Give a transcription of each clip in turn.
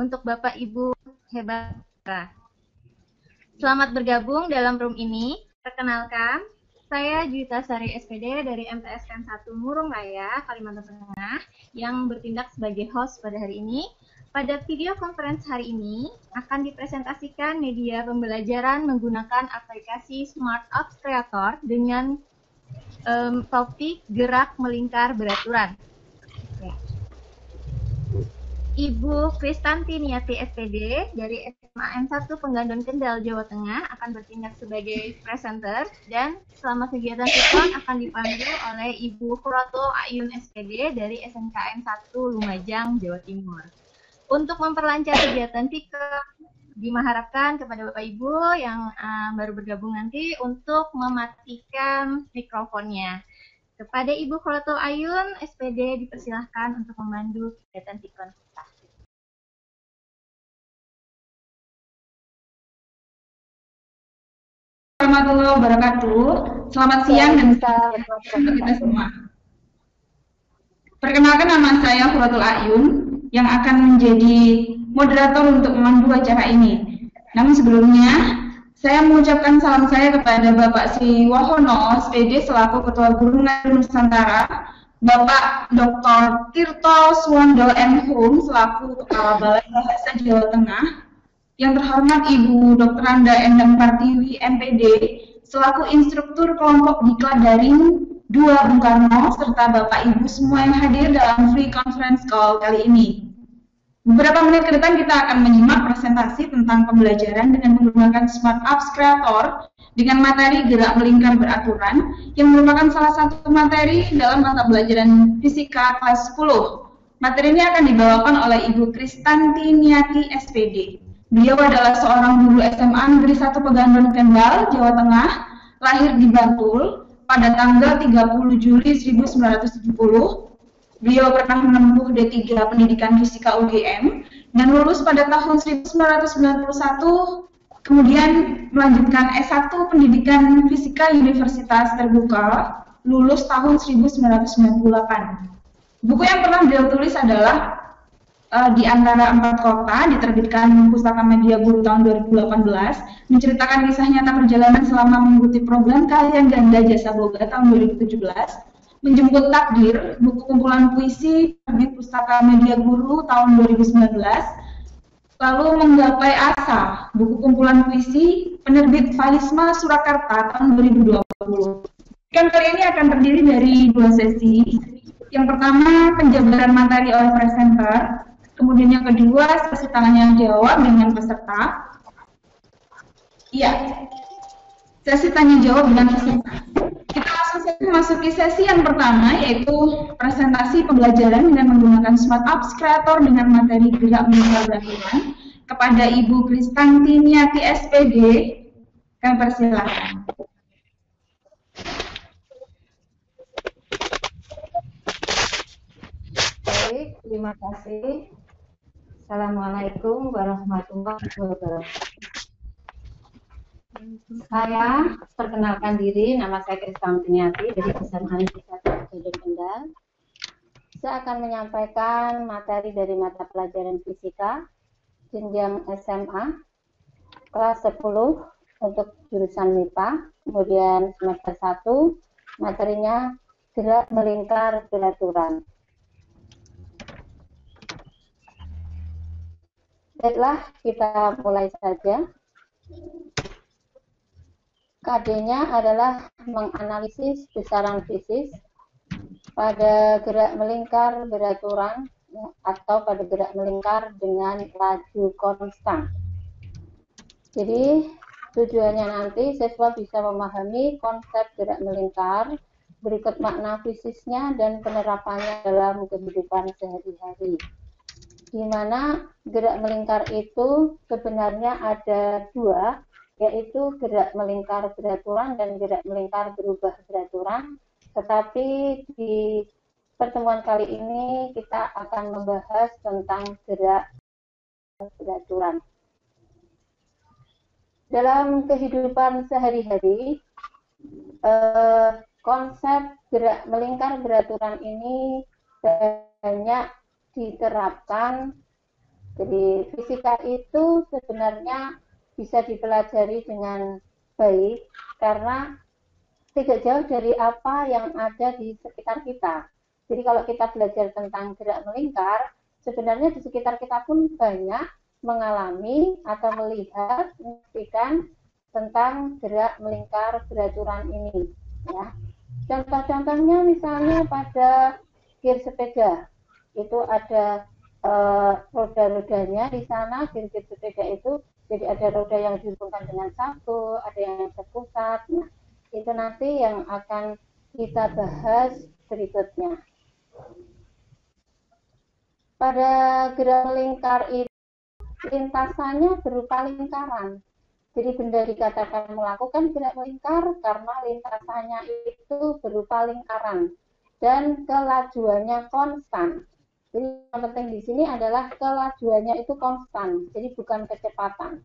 Untuk Bapak Ibu hebat. Selamat bergabung dalam room ini. Perkenalkan, saya Juwita Sari SPD dari MTSN 1 Murung Raya, Kalimantan Tengah, yang bertindak sebagai host pada hari ini. Pada video conference hari ini akan dipresentasikan media pembelajaran menggunakan aplikasi Smart Apps Creator dengan topik gerak melingkar beraturan. Ibu Kristanti Niati SPD dari SMA N1 Penggandon Kendal, Jawa Tengah akan bertindak sebagai presenter dan selama kegiatan sikon akan dipandu oleh Ibu Khuratul Ayun SPD dari SMK N1 Lumajang, Jawa Timur. Untuk memperlancar kegiatan sikon, diharapkan kepada Bapak Ibu yang baru bergabung nanti untuk mematikan mikrofonnya. Kepada Ibu Khuratul Ayun SPD dipersilahkan untuk memandu kegiatan sikon kita. Warahmatullahi wabarakatuh. Selamat siang dan selamat untuk kita semua. Perkenalkan, nama saya Khuratul Ayun yang akan menjadi moderator untuk memandu acara ini. Namun sebelumnya, saya mengucapkan salam saya kepada Bapak Sri Wahono SPD selaku Ketua Guru Nusantara, Bapak Dr. Tirto Suwondo M. Hum selaku Kepala Balai Bahasa Jawa Tengah, yang terhormat Ibu Dr. Anda Endang Partiwi MPD selaku instruktur kelompok diklat daring 2 Bung Karno, serta Bapak Ibu semua yang hadir dalam free conference call kali ini. Beberapa menit ke depan kita akan menyimak presentasi tentang pembelajaran dengan menggunakan Smart Apps Creator dengan materi gerak melingkar beraturan yang merupakan salah satu materi dalam mata pelajaran fisika kelas 10. Materi ini akan dibawakan oleh Ibu Kristanti Niati SPD. Beliau adalah seorang guru SMA Negeri 1 Penggandon Kendal, Jawa Tengah, lahir di Bantul pada tanggal 30 Juli 1970. Beliau pernah menempuh D3 Pendidikan Fisika UGM dan lulus pada tahun 1991, kemudian melanjutkan S1 Pendidikan Fisika Universitas Terbuka, lulus tahun 1998. Buku yang pernah beliau tulis adalah di antara 4 kota, diterbitkan Pustaka Media Guru tahun 2018, menceritakan kisah nyata perjalanan selama mengikuti program Kalian Ganda Jasa Boga tahun 2017, Menjemput Takdir, buku kumpulan puisi terbit Pustaka Media Guru tahun 2019, lalu Menggapai Asa, buku kumpulan puisi penerbit Valisma Surakarta tahun 2020. Kan kali ini akan terdiri dari 2 sesi. Yang pertama, penjabaran materi oleh presenter. Kemudian yang kedua, sesi tanya jawab dengan peserta. Iya, sesi tanya jawab dengan peserta. Kita langsung memasuki sesi yang pertama, yaitu presentasi pembelajaran dengan menggunakan Smart Apps Creator dengan materi gerak melingkar beraturan. Kepada Ibu Kristanti Niati SPD, kami persilakan. Baik, terima kasih. Assalamualaikum warahmatullahi wabarakatuh. Saya perkenalkan diri, nama saya Kristanti Niati dari SMA Negeri 1 Penggandon Kendal. Saya akan menyampaikan materi dari mata pelajaran fisika jenjang SMA kelas 10 untuk jurusan MIPA, kemudian semester 1 materinya gerak melingkar beraturan. Baiklah, kita mulai saja. KD-nya adalah menganalisis besaran fisis pada gerak melingkar beraturan atau pada gerak melingkar dengan laju konstan. Jadi tujuannya nanti siswa bisa memahami konsep gerak melingkar, berikut makna fisiknya dan penerapannya dalam kehidupan sehari-hari. Di mana gerak melingkar itu sebenarnya ada dua, yaitu gerak melingkar beraturan dan gerak melingkar berubah beraturan. Tetapi di pertemuan kali ini kita akan membahas tentang gerak beraturan. Dalam kehidupan sehari-hari, konsep gerak melingkar beraturan ini banyak diterapkan. Jadi fisika itu sebenarnya bisa dipelajari dengan baik karena tidak jauh dari apa yang ada di sekitar kita. Jadi kalau kita belajar tentang gerak melingkar, sebenarnya di sekitar kita pun banyak mengalami atau melihat, menyaksikan tentang gerak melingkar beraturan ini. Ya. Contoh-contohnya misalnya pada gear sepeda, itu ada roda-rodanya di sana. Gear sepeda itu jadi ada roda yang dihubungkan dengan satu, ada yang terpusat. Nah, itu nanti yang akan kita bahas berikutnya. Pada gerak melingkar itu lintasannya berupa lingkaran. Jadi benda dikatakan melakukan gerak melingkar karena lintasannya itu berupa lingkaran dan kelajuannya konstan. Jadi yang penting di sini adalah kelajuannya itu konstan, jadi bukan kecepatan.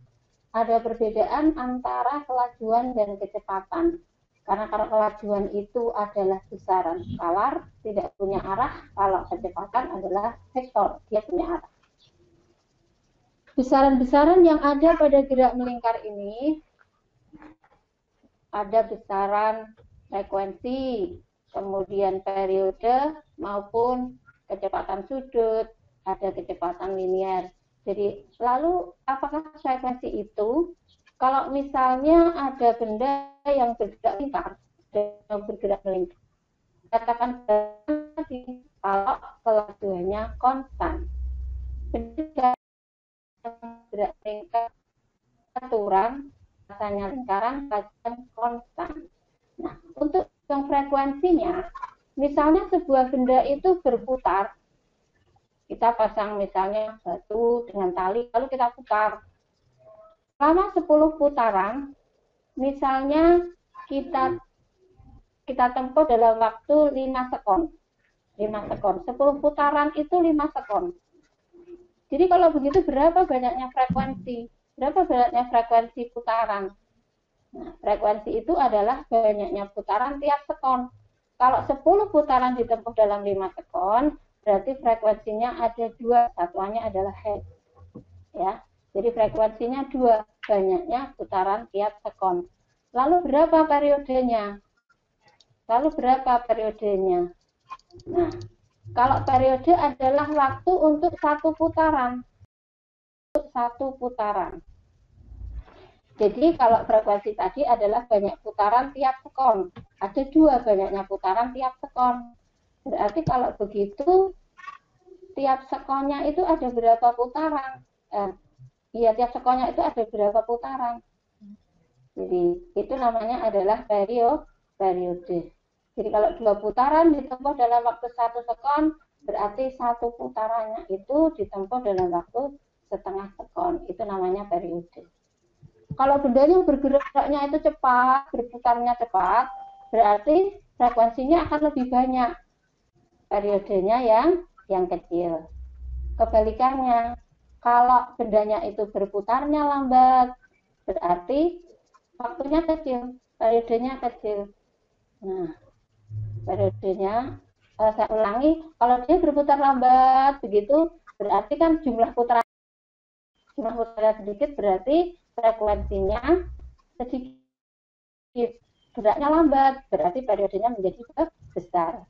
Ada perbedaan antara kelajuan dan kecepatan. Karena kalau kelajuan itu adalah besaran skalar, tidak punya arah, kalau kecepatan adalah vektor, dia punya arah. Besaran-besaran yang ada pada gerak melingkar ini, ada besaran frekuensi, kemudian periode, maupun kecepatan sudut, ada kecepatan linier. Jadi, lalu apakah frekuensi itu? Kalau misalnya ada benda yang bergerak lingkar, yang bergerak melingkar, katakan tadi kalau kelajuannya konstan. Benda gerak lingkar aturan, rasanya lingkaran, kajian konstan. Nah, untuk yang frekuensinya, misalnya sebuah benda itu berputar, kita pasang misalnya batu dengan tali, lalu kita putar. Selama 10 putaran, misalnya kita tempuh dalam waktu 5 sekon. 5 sekon. 10 putaran itu 5 sekon. Jadi kalau begitu berapa banyaknya frekuensi? Berapa banyaknya frekuensi putaran? Nah, frekuensi itu adalah banyaknya putaran tiap sekon. Kalau 10 putaran ditempuh dalam 5 sekon, berarti frekuensinya ada 2, satuannya adalah hertz. Ya. Jadi frekuensinya 2, banyaknya putaran tiap sekon. Lalu berapa periodenya? Nah, kalau periode adalah waktu untuk satu putaran. Jadi kalau frekuensi tadi adalah banyak putaran tiap sekon. Ada 2, banyaknya putaran tiap sekon. Berarti kalau begitu, tiap sekonnya itu ada berapa putaran? Tiap sekonnya itu ada berapa putaran? Jadi itu namanya adalah periode. Jadi kalau 2 putaran ditempuh dalam waktu 1 sekon, berarti 1 putarannya itu ditempuh dalam waktu setengah sekon. Itu namanya periode. Kalau bendanya bergeraknya itu cepat, berputarnya cepat, berarti frekuensinya akan lebih banyak. Periodenya yang kecil. Kebalikannya, kalau bendanya itu berputarnya lambat, berarti waktunya kecil, periodenya kecil. Nah, periodenya, saya ulangi, kalau dia berputar lambat begitu, berarti kan jumlah putaran sedikit, berarti frekuensinya sedikit. Geraknya lambat, berarti periodenya menjadi besar.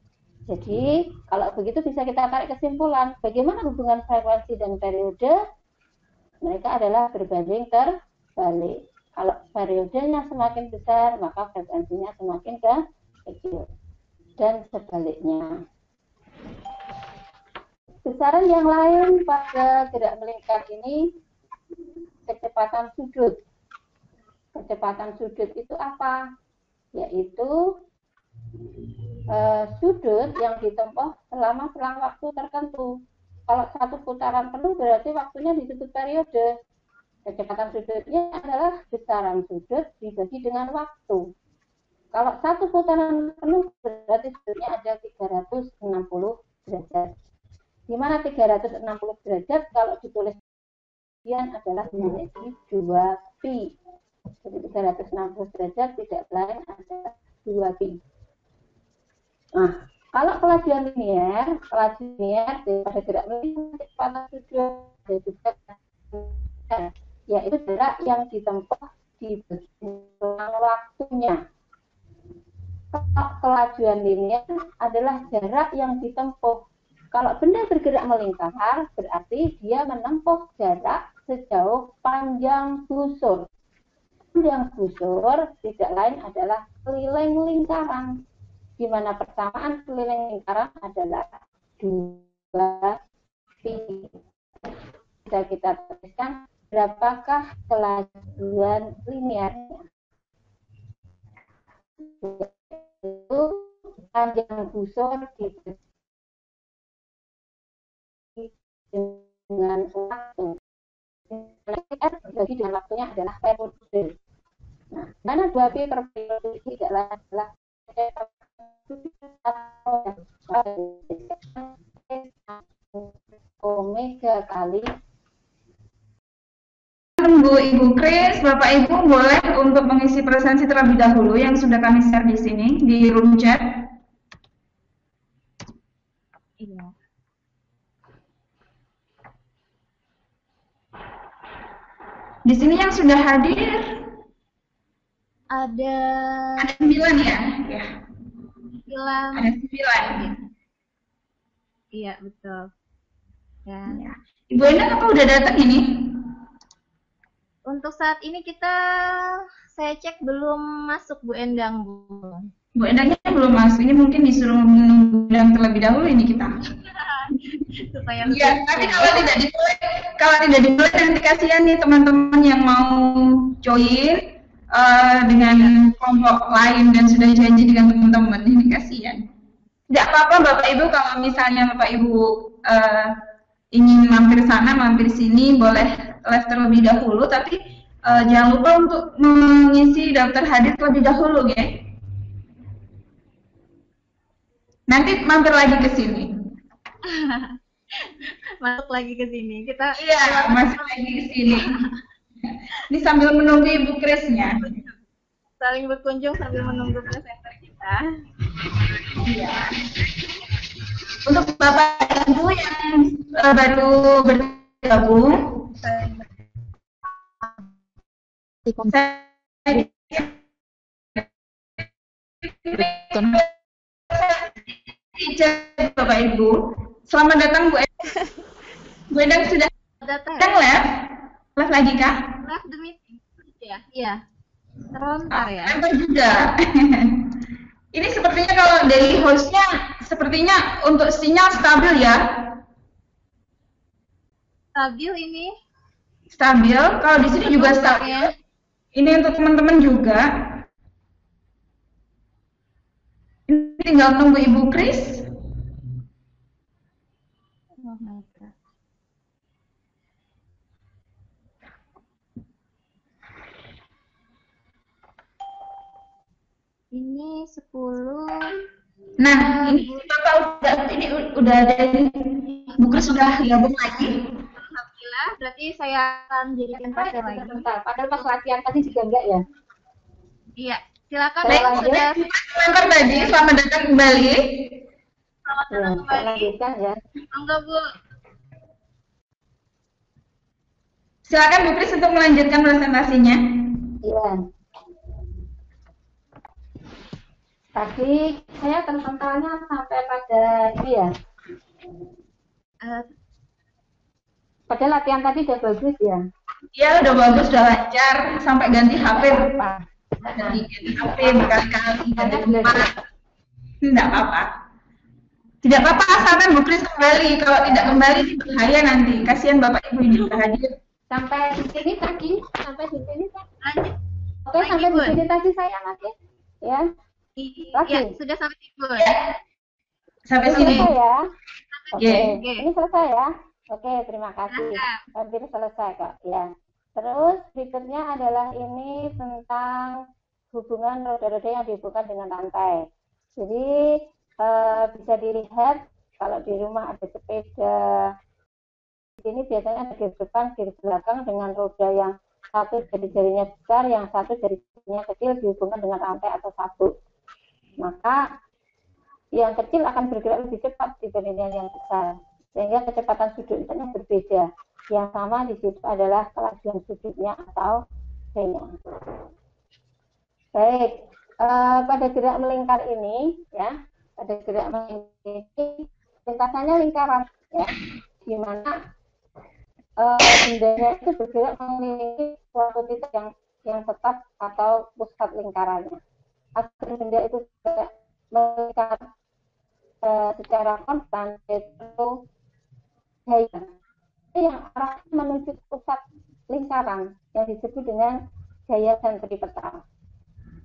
Jadi, kalau begitu bisa kita tarik kesimpulan, bagaimana hubungan frekuensi dan periode? Mereka adalah berbanding terbalik. Kalau periodenya semakin besar, maka frekuensinya semakin kecil. dan sebaliknya. Besaran yang lain pada gerak melingkar ini kecepatan sudut. Kecepatan sudut itu apa? Yaitu sudut yang ditempuh selama selang waktu tertentu. Kalau satu putaran penuh berarti waktunya disebut periode. Kecepatan sudutnya adalah besaran sudut dibagi dengan waktu. Kalau satu putaran penuh berarti sudutnya ada 360 derajat. Di mana 360 derajat kalau ditulis kemudian adalah memiliki 2pi. Jadi 360 derajat tidak lain adalah 2pi. Nah, kalau kelajuan linier daripada gerak melingkar kecepatan sudut yaitu jarak yang ditempuh di selang waktunya. Kalau kelajuan linier adalah jarak yang ditempuh. Kalau benda bergerak melingkar, berarti dia menempuh jarak sejauh panjang busur. Panjang busur tidak lain adalah keliling lingkaran, di mana persamaan keliling lingkaran adalah 2pi. Bisa kita tuliskan berapakah kelajuan liniernya. Itu panjang busur dibagi dengan waktu. Dibagi dengan waktunya adalah periode. Nah, mana 2pi per periode tidak lain adalah omega kali. Tunggu Ibu Kris, Bapak Ibu boleh untuk mengisi presensi terlebih dahulu yang sudah kami share di sini di room chat. Iya. Di sini yang sudah hadir Ada 9 ya? Ya. 9. Ada 9. Iya, betul. Ya. Ya. Ibu Endang apa udah datang ini? Untuk saat ini saya cek belum masuk Bu Endang, Bu. Bu Endangnya belum masuk, ini mungkin disuruh menunggu yang terlebih dahulu ini kita. Supaya Iya, tapi kalau tidak dimulai nanti kasihan nih teman-teman yang mau join dengan kelompok lain dan sudah janji dengan teman-teman, ini kasihan. Tidak apa-apa Bapak Ibu, kalau misalnya Bapak Ibu ingin mampir sana, mampir sini, boleh live terlebih dahulu, tapi jangan lupa untuk mengisi daftar hadir terlebih dahulu, ya. Nanti mampir lagi ke sini. masuk lagi ke sini. Iya, masuk lagi ke sini. Ini sambil menunggu Ibu Krisnya. Saling berkunjung sambil menunggu presenter kita. Iya. Untuk Bapak Ibu yang baru bergabung, Bapak Ibu, selamat datang Bu Endang. Bu Endang sudah datang live lagi kah? Live the meeting, ya, iya. Terontar ya. Terontar juga. Ini sepertinya kalau dari hostnya, sepertinya untuk sinyal stabil ya. Stabil ini. Stabil. Kalau di sini juga stabil. Ya. Ini untuk teman-teman juga. Ini tinggal tunggu Ibu Kris. Ini 10. Nah, ini Bapak udah ada ini. Bu Kris sudah gabung lagi. Alhamdulillah, berarti saya akan jadikan pasien lagi. Sebentar, padahal pas latihan tadi juga enggak ya? Iya, silakan Saya sudah. Selamat tadi, selamat datang kembali. Selamat datang kembali. Lanjutkan ya. Enggak, Bu. Silakan Bu Kris untuk melanjutkan presentasinya. Iya. Tadi saya tersentalnya sampai pada ini ya. Pada latihan tadi udah bagus ya? Iya, udah bagus, udah lancar. Sampai ganti HP. Ganti HP berkali-kali, ganti tempat. Tidak apa-apa. Tidak apa-apa asalkan Bu Kris kembali. Kalau tidak kembali bahaya nanti. Kasihan Bapak Ibu ini sudah hadir. Sampai di sini tadi, sampai di sini Lanjut. Oke, Lagi, sampai di Bun. sini tadi saya lagi. Ya. Lagi. Ya, sudah sampai di Bun. Sampai Ini sini. selesai ya. Oke. Oke. Ini selesai ya. Oke, terima kasih. Hampir selesai kok. Ya. Terus berikutnya adalah ini tentang hubungan roda-roda yang dihubungkan dengan rantai. Jadi bisa dilihat kalau di rumah ada sepeda. Di sini biasanya ada di depan, di belakang dengan roda yang satu jari-jarinya besar, yang satu jari-jarinya kecil dihubungkan dengan rantai atau sabuk. Maka yang kecil akan bergerak lebih cepat dibandingkan yang besar, sehingga kecepatan sudutnya berbeda. Yang sama di situ adalah kelajuan sudutnya atau V-nya. Baik, pada gerak melingkar ini, ya, pada gerak melingkar ini lintasannya lingkaran, ya, di mana bendanya itu bergerak mengelilingi suatu titik yang tetap atau pusat lingkarannya. Agar benda itu tidak melingkar secara konstan, yaitu gaya yang arahnya menuju pusat lingkaran yang disebut dengan gaya sentripetal.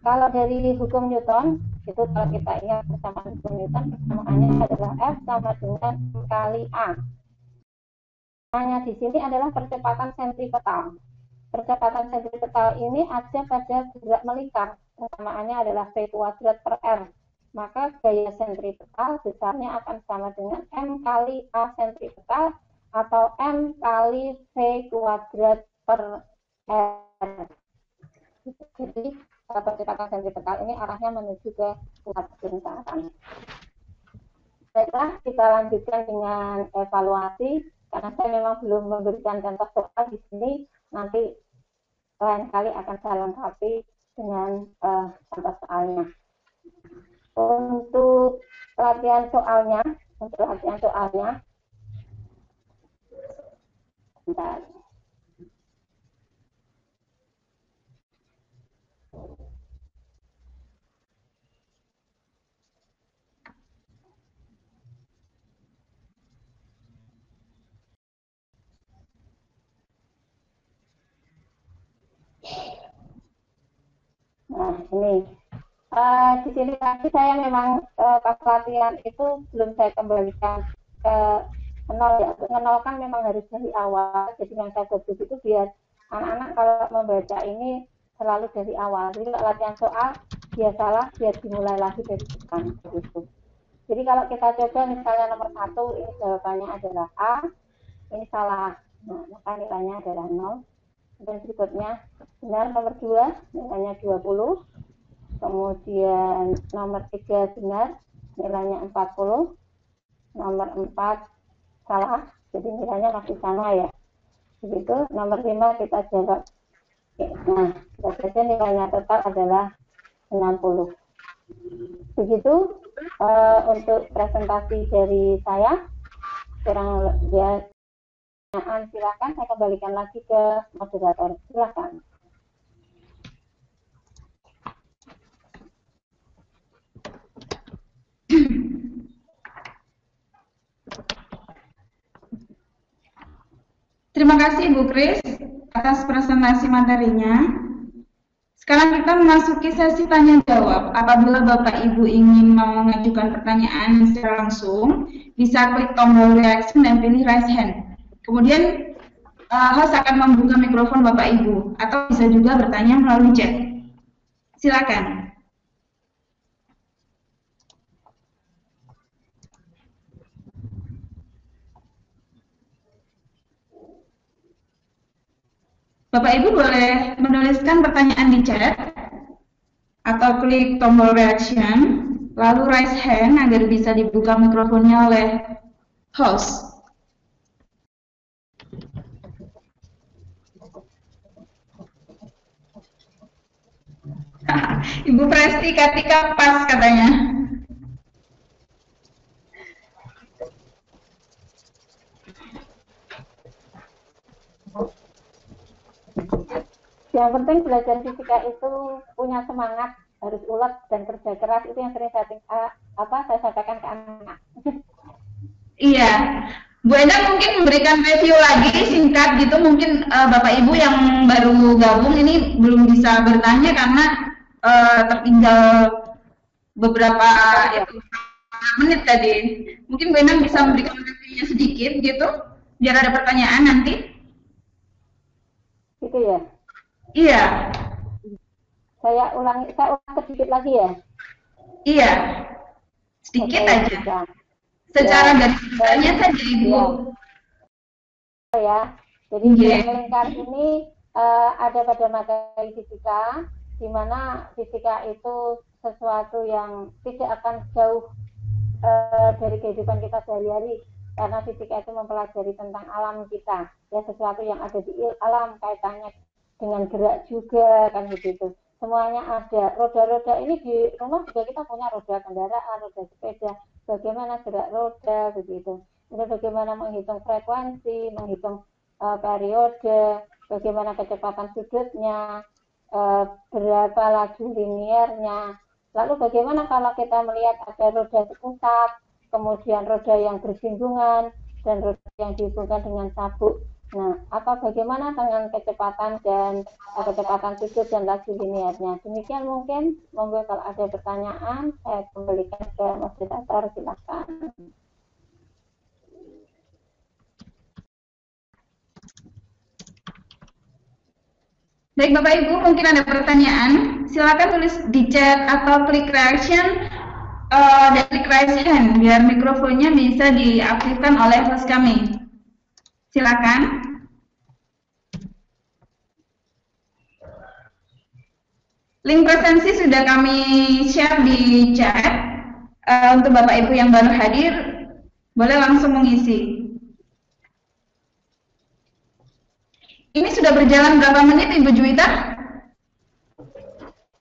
Kalau dari hukum Newton, itu kalau kita ingat bersama hukum Newton, persamaannya adalah F sama dengan M kali A. Hanya di sini adalah percepatan sentripetal. Percepatan sentripetal ini ada pada gerak melingkar. Persamaannya adalah V kuadrat per R. Maka gaya sentripetal besarnya akan sama dengan M kali A sentripetal atau M kali V kuadrat per R. Jadi percepatan sentripetal ini arahnya menuju ke pusat lingkaran. Baiklah, kita lanjutkan dengan evaluasi. Karena saya memang belum memberikan contoh soal di sini, nanti lain kali akan saya lengkapi dengan contoh soalnya. Untuk latihan soalnya, bentar. Nah, ini di sini tadi saya memang pas latihan itu belum saya kembalikan ke nol ya. Menolkan memang harus dari awal. Jadi yang saya buat itu biar anak-anak kalau membaca ini selalu dari awal. Jadi kalau latihan soal dia salah, biar dimulai lagi dari depan. Gitu. Jadi kalau kita coba misalnya nomor 1 ini jawabannya adalah A, ini salah. Nah, maka nilainya adalah 0. Dan berikutnya benar nomor 2 nilainya 20. Kemudian nomor 3 benar, nilainya 40. Nomor 4 salah, jadi nilainya masih sama ya. Begitu, nomor 5 kita jawab. Nah, berarti nilainya total adalah 60. Begitu untuk presentasi dari saya. Kurang ya, silakan saya kembalikan lagi ke moderator. Silakan. Terima kasih Bu Kris atas presentasi materinya. Sekarang kita memasuki sesi tanya jawab. Apabila Bapak Ibu ingin mengajukan pertanyaan secara langsung, bisa klik tombol reaction dan pilih raise hand. Kemudian host akan membuka mikrofon Bapak Ibu, atau bisa juga bertanya melalui chat. Silakan. Bapak Ibu boleh menuliskan pertanyaan di chat atau klik tombol reaction, lalu raise hand agar bisa dibuka mikrofonnya oleh host. Ibu Presti Kartika pas katanya. Yang penting belajar fisika itu punya semangat harus ulet dan kerja keras, itu yang sering saya sampaikan ke anak. Iya, Bu Enda mungkin memberikan review lagi singkat gitu, mungkin Bapak Ibu yang baru gabung ini belum bisa bertanya karena tertinggal beberapa menit tadi. Mungkin Bu Enda bisa memberikan reviewnya sedikit gitu, biar ada pertanyaan nanti. Gitu ya? Iya. Saya ulang sedikit lagi ya? Iya, sedikit aja. Bisa. Secara garis besarnya saja Ibu. Ya, jadi melingkar ini ada pada materi fisika, di mana fisika itu sesuatu yang tidak akan jauh dari kehidupan kita sehari-hari, karena fisika itu mempelajari tentang alam kita, ya sesuatu yang ada di alam, kaitannya dengan gerak juga, kan begitu. Semuanya ada. Roda-roda ini di rumah juga kita punya roda kendaraan, roda sepeda, bagaimana gerak roda, begitu. Kemudian bagaimana menghitung frekuensi, menghitung periode, bagaimana kecepatan sudutnya, berapa laju linearnya. Lalu bagaimana kalau kita melihat ada roda seputar, kemudian roda yang bersinggungan, dan roda yang dihubungkan dengan sabuk. Nah, bagaimana dengan kecepatan dan kecepatan sudut dan laju linearnya? Demikian mungkin, monggo kalau ada pertanyaan, saya kembalikan ke moderator, silakan. Baik Bapak Ibu, mungkin ada pertanyaan, silakan tulis di chat atau klik reaction dan klik raise hand biar mikrofonnya bisa diaktifkan oleh host kami. Silakan. Link presensi sudah kami share di chat. Untuk Bapak Ibu yang baru hadir, boleh langsung mengisi. Ini sudah berjalan berapa menit Ibu Juwita?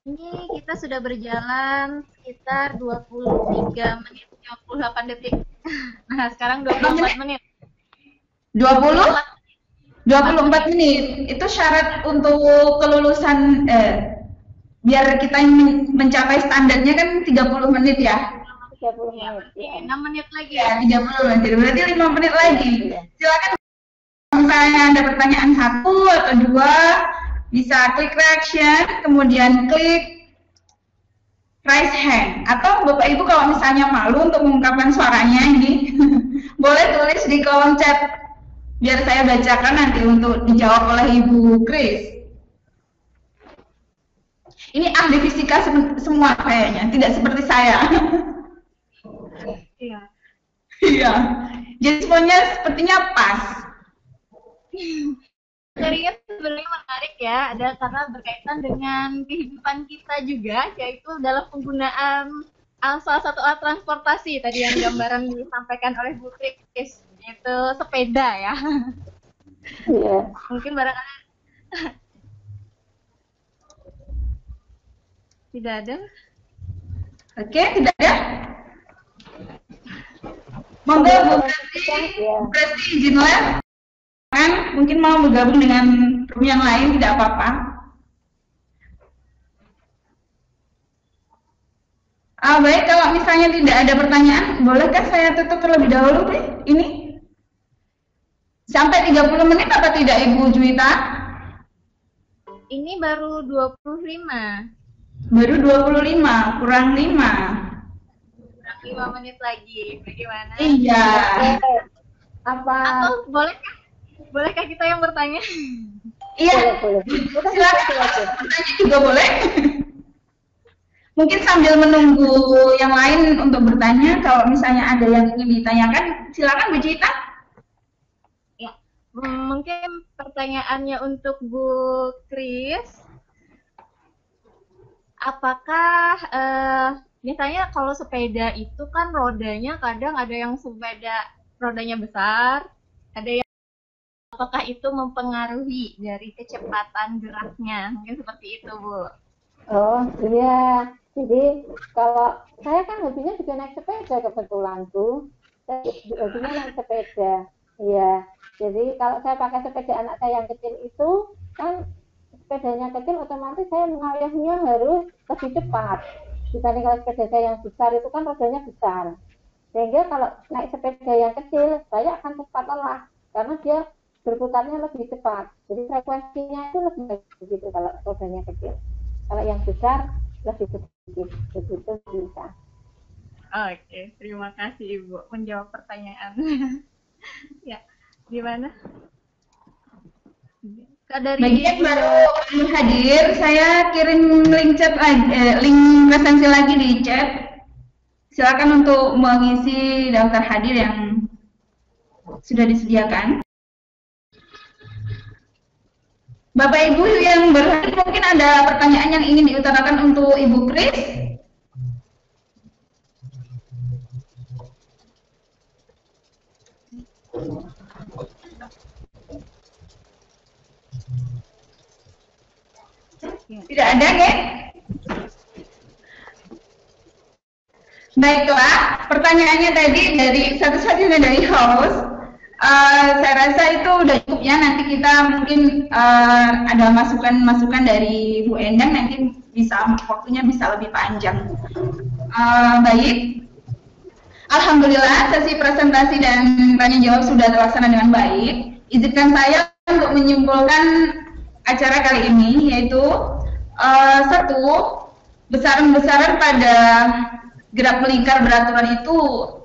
Ini kita sudah berjalan sekitar 23 menit 58 detik. Nah, sekarang 24 menit. 24 menit. Itu syarat untuk kelulusan biar kita mencapai standarnya kan 30 menit ya. 30 menit. Ya, 6 menit lagi. Ya, 30 menit. Berarti 5 menit lagi. Silakan. Misalnya ada pertanyaan 1 atau 2, bisa klik reaction, kemudian klik raise hand. Atau Bapak Ibu kalau misalnya malu untuk mengungkapkan suaranya ini, boleh tulis di kolom chat, biar saya bacakan nanti untuk dijawab oleh Ibu Kris. Ini ahli fisika semua kayaknya, tidak seperti saya. Iya. Iya. Jadi semuanya sepertinya pas. Materinya sebenarnya menarik ya, ada karena berkaitan dengan kehidupan kita juga, yaitu dalam penggunaan salah satu alat transportasi tadi yang gambaran disampaikan oleh Bu Kris, yaitu sepeda ya. Iya. Mungkin barangkali tidak ada. Oke, tidak ada. Monggo Bu Presti izin live. Kan mungkin mau bergabung dengan room yang lain, tidak apa-apa. Baik, kalau misalnya tidak ada pertanyaan, bolehkah saya tutup terlebih dahulu, ini? Sampai 30 menit apa tidak, Ibu Juwita? Ini baru 25. Baru 25, kurang 5. Kurang 5 menit lagi, bagaimana? Iya. Atau bolehkah kita yang bertanya? Iya, boleh. Silakan. Bertanya juga boleh. Mungkin sambil menunggu yang lain untuk bertanya, kalau misalnya ada yang ingin ditanyakan, silakan Bu Juwita. Ya, mungkin pertanyaannya untuk Bu Kris. Apakah misalnya kalau sepeda itu kan rodanya kadang ada yang sepeda rodanya besar, ada yang apakah itu mempengaruhi dari kecepatan geraknya? Mungkin seperti itu, Bu. Oh iya, jadi kalau saya kan hobinya juga naik sepeda kebetulan tuh, saya hobinya naik sepeda, iya. Jadi kalau saya pakai sepeda anak saya yang kecil itu kan sepedanya kecil, otomatis saya mengayahnya harus lebih cepat dibanding kalau sepeda saya yang besar, itu kan rodanya besar, sehingga kalau naik sepeda yang kecil saya akan cepat lelah karena dia berputarnya lebih cepat, jadi frekuensinya itu lebih baik begitu kalau rodanya kecil. Kalau yang besar lebih sedikit, begitu bisa. Oke, terima kasih Ibu menjawab pertanyaan. Ya, gimana? Bagi yang baru hadir, saya kirim link chat link presensi lagi di chat. Silakan untuk mengisi daftar hadir yang sudah disediakan. Bapak Ibu yang baru hadir, mungkin ada pertanyaan yang ingin diutarakan untuk Ibu Kris? Tidak ada, ya? Baiklah, pertanyaannya tadi dari satu-satunya dari host. Saya rasa itu udah cukup ya. Nanti kita mungkin ada masukan-masukan dari Bu Endang, nanti bisa waktunya bisa lebih panjang. Baik. Alhamdulillah sesi presentasi dan tanya jawab sudah terlaksana dengan baik. Izinkan saya untuk menyimpulkan acara kali ini, yaitu satu, besaran-besaran pada gerak melingkar beraturan itu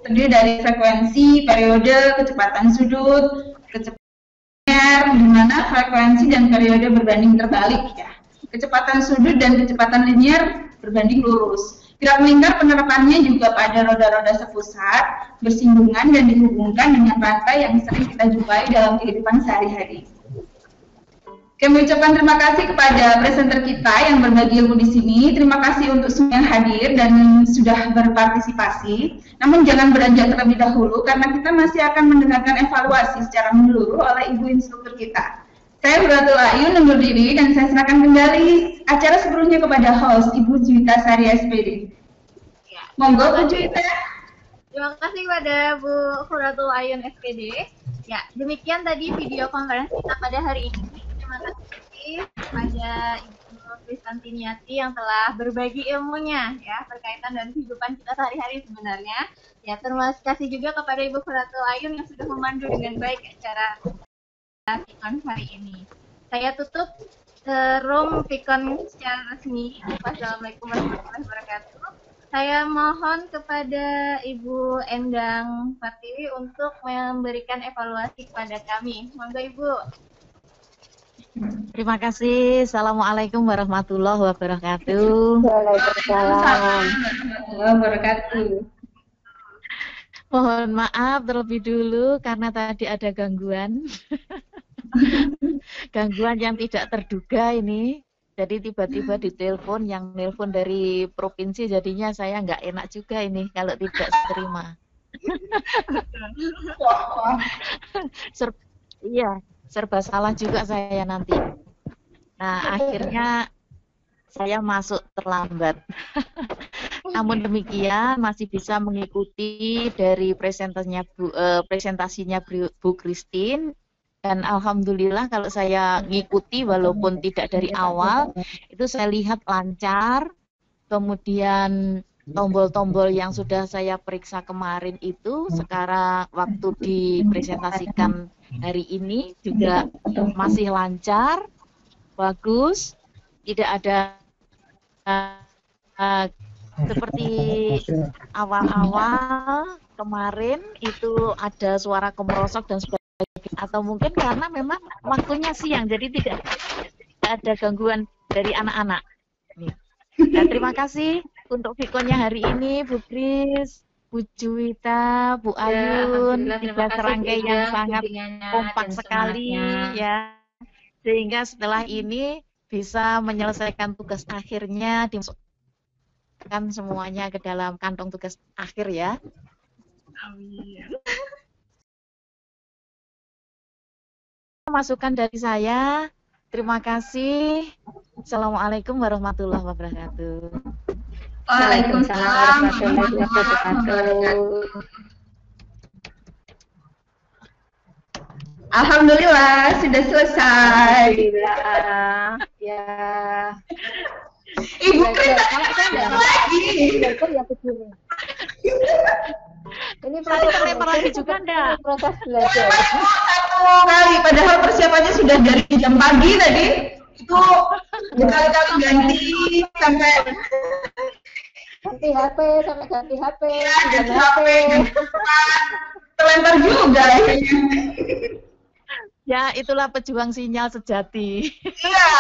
terdiri dari frekuensi, periode, kecepatan sudut, kecepatan di mana frekuensi dan periode berbanding terbalik ya. Kecepatan sudut dan kecepatan linear berbanding lurus. Gerak melingkar penerapannya juga pada roda-roda sepusat, bersinggungan dan dihubungkan dengan rantai yang sering kita jumpai dalam kehidupan sehari-hari. Kami ucapkan terima kasih kepada presenter kita yang berbagi ilmu di sini. Terima kasih untuk semua yang hadir dan sudah berpartisipasi. Namun jangan beranjak terlebih dahulu karena kita masih akan mendengarkan evaluasi secara menyeluruh oleh Ibu Instruktur kita. Saya Huratul Ayun undur diri dan saya serahkan kembali acara sepenuhnya kepada host Ibu Juwita Sari SPD. Ya, Monggo Bu Juwita. Terima kasih kepada Bu Huratul Ayun SPD. Ya, demikian tadi video konferensi kita pada hari ini. Terima kasih kepada Ibu Kristantiniati yang telah berbagi ilmunya ya berkaitan dengan kehidupan kita sehari-hari sebenarnya. Ya, terima kasih juga kepada Ibu Huratul Ayun yang sudah memandu dengan baik acara Vicon hari ini. Saya tutup room Vicon secara resmi. Wassalamualaikum warahmatullahi wabarakatuh. Saya mohon kepada Ibu Endang Pertiwi untuk memberikan evaluasi kepada kami. Monggo Ibu. Terima kasih. Assalamualaikum warahmatullahi wabarakatuh. Waalaikumsalam warahmatullahi wabarakatuh. Mohon maaf terlebih dulu karena tadi ada gangguan. Gangguan yang tidak terduga ini. Jadi tiba-tiba ditelepon, yang nelpon dari provinsi, jadinya saya nggak enak juga ini kalau tidak terima. Iya, serba salah juga saya nanti. Nah, akhirnya saya masuk terlambat. Namun demikian masih bisa mengikuti dari presentasinya Bu Christine. Dan alhamdulillah kalau saya ngikuti walaupun tidak dari awal, itu saya lihat lancar. Kemudian tombol-tombol yang sudah saya periksa kemarin itu sekarang waktu dipresentasikan hari ini juga masih lancar, bagus, tidak ada seperti awal-awal kemarin itu ada suara kemerosok dan sebagainya. Atau mungkin karena memang waktunya siang, jadi tidak ada gangguan dari anak-anak. Nah, terima kasih untuk Vikonnya hari ini, Bu Kris, Bu Juwita, Bu Ayun, tiga serangkai yang sangat kompak sekali ya, sehingga setelah ini bisa menyelesaikan tugas akhirnya, dimasukkan semuanya ke dalam kantong tugas akhir ya. Amin. Masukan dari saya, terima kasih. Assalamualaikum warahmatullahi wabarakatuh. Waalaikumsalam warahmatullahi wabarakatuh. Alhamdulillah sudah selesai. Alhamdulillah. Ya, Ibu Kris kalau saya nggak lagi. belajar ya begini. Ini Nanti terlempar lagi juga enggak? proses belajar. Satu kali, padahal persiapannya sudah dari jam pagi tadi. Itu berkali-kali ganti sampai Ganti HP, sampai ganti HP, ganti ganti HP, HP. terlempar juga akhirnya. Ya, itulah pejuang sinyal sejati. Iya.